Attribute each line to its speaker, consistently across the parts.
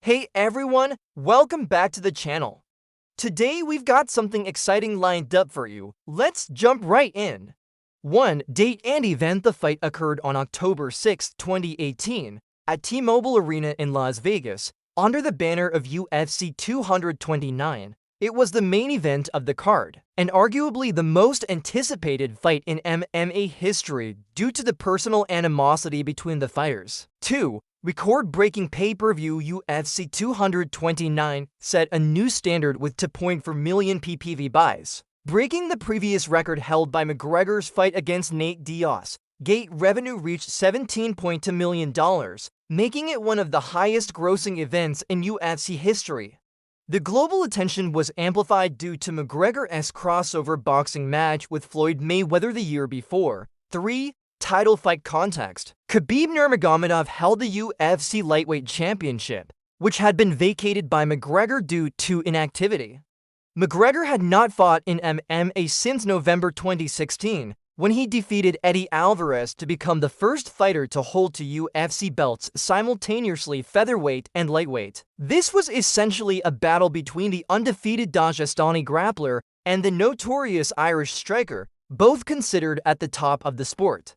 Speaker 1: Hey everyone, welcome back to the channel. Today we've got something exciting lined up for you. Let's jump right in. 1. Date and event. The fight occurred on October 6, 2018 at T-Mobile Arena in Las Vegas under the banner of UFC 229. It was the main event of the card, and arguably the most anticipated fight in MMA history due to the personal animosity between the fighters. 2. Record-breaking pay-per-view. UFC 229 set a new standard with 2.4 million PPV buys, breaking the previous record held by McGregor's fight against Nate Diaz. Gate revenue reached $17.2 million, making it one of the highest-grossing events in UFC history. The global attention was amplified due to McGregor's crossover boxing match with Floyd Mayweather the year before. 3. Title fight context. Khabib Nurmagomedov held the UFC lightweight championship, which had been vacated by McGregor due to inactivity. McGregor had not fought in MMA since November 2016, when he defeated Eddie Alvarez to become the first fighter to hold two UFC belts simultaneously, featherweight and lightweight. This was essentially a battle between the undefeated Dagestani grappler and the notorious Irish striker, both considered at the top of the sport.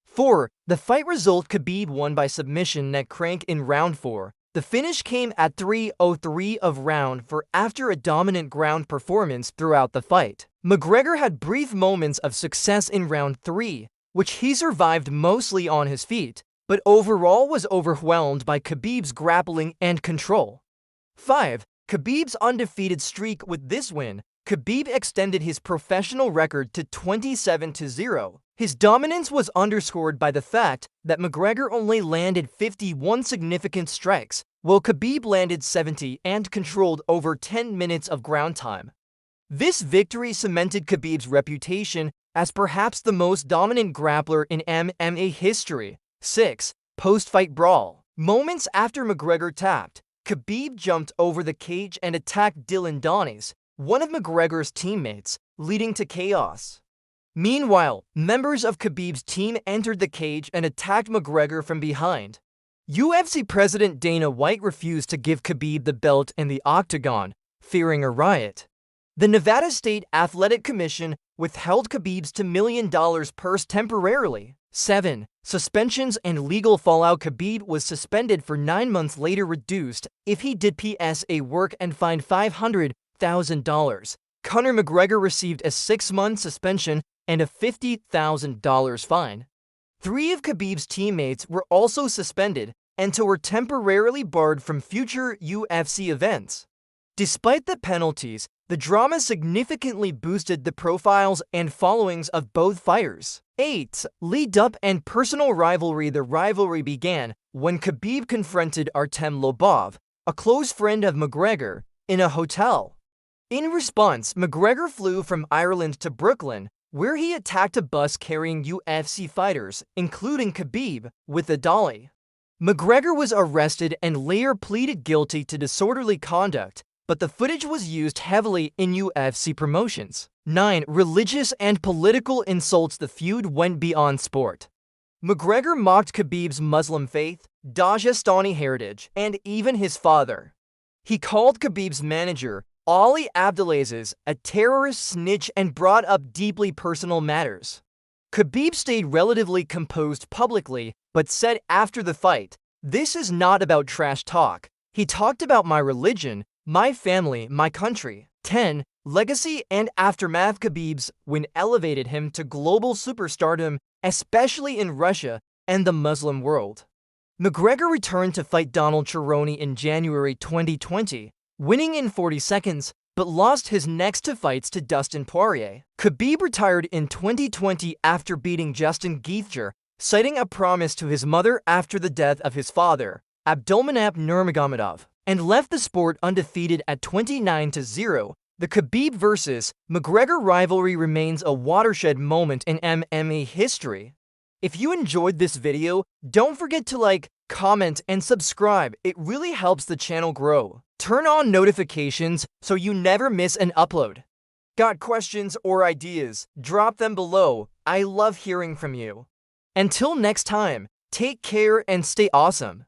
Speaker 1: 4. The fight result. Khabib won by submission neck crank in round 4. The finish came at 3:03 of round 4 after a dominant ground performance throughout the fight. McGregor had brief moments of success in round 3, which he survived mostly on his feet, but overall was overwhelmed by Khabib's grappling and control. 5. Khabib's undefeated streak. With this win, Khabib extended his professional record to 27-0. His dominance was underscored by the fact that McGregor only landed 51 significant strikes, while Khabib landed 70 and controlled over 10 minutes of ground time. This victory cemented Khabib's reputation as perhaps the most dominant grappler in MMA history. 6. Post-fight brawl. Moments after McGregor tapped, Khabib jumped over the cage and attacked Dylan Donies, one of McGregor's teammates, leading to chaos. Meanwhile, members of Khabib's team entered the cage and attacked McGregor from behind. UFC President Dana White refused to give Khabib the belt in the octagon, fearing a riot. The Nevada State Athletic Commission withheld Khabib's $2 million purse temporarily. 7. Suspensions and legal fallout. Khabib was suspended for 9 months, later reduced if he did PSA work, and fined $500,000. Conor McGregor received a 6-month suspension and a $50,000 fine. 3 of Khabib's teammates were also suspended and were temporarily barred from future UFC events. Despite the penalties, the drama significantly boosted the profiles and followings of both fighters. 8. Lead-up and personal rivalry. The rivalry began when Khabib confronted Artem Lobov, a close friend of McGregor, in a hotel. In response, McGregor flew from Ireland to Brooklyn, where he attacked a bus carrying UFC fighters, including Khabib, with a dolly. McGregor was arrested and later pleaded guilty to disorderly conduct, but the footage was used heavily in UFC promotions. 9. Religious and political insults. The feud went beyond sport. McGregor mocked Khabib's Muslim faith, Dagestani heritage, and even his father. He called Khabib's manager, Ali Abdelaziz, a terrorist snitch, and brought up deeply personal matters. Khabib stayed relatively composed publicly, but said after the fight, "This is not about trash talk. He talked about my religion, my family, my country." 10. Legacy and aftermath. Khabib's win elevated him to global superstardom, especially in Russia and the Muslim world. McGregor returned to fight Donald Cerrone in January 2020, winning in 40 seconds, but lost his next 2 fights to Dustin Poirier. Khabib retired in 2020 after beating Justin Gaethje, citing a promise to his mother after the death of his father, Abdulmanap Nurmagomedov, and left the sport undefeated at 29-0. The Khabib vs. McGregor rivalry remains a watershed moment in MMA history. If you enjoyed this video, don't forget to like, comment, and subscribe. It really helps the channel grow. Turn on notifications so you never miss an upload. Got questions or ideas? Drop them below. I love hearing from you. Until next time, take care and stay awesome.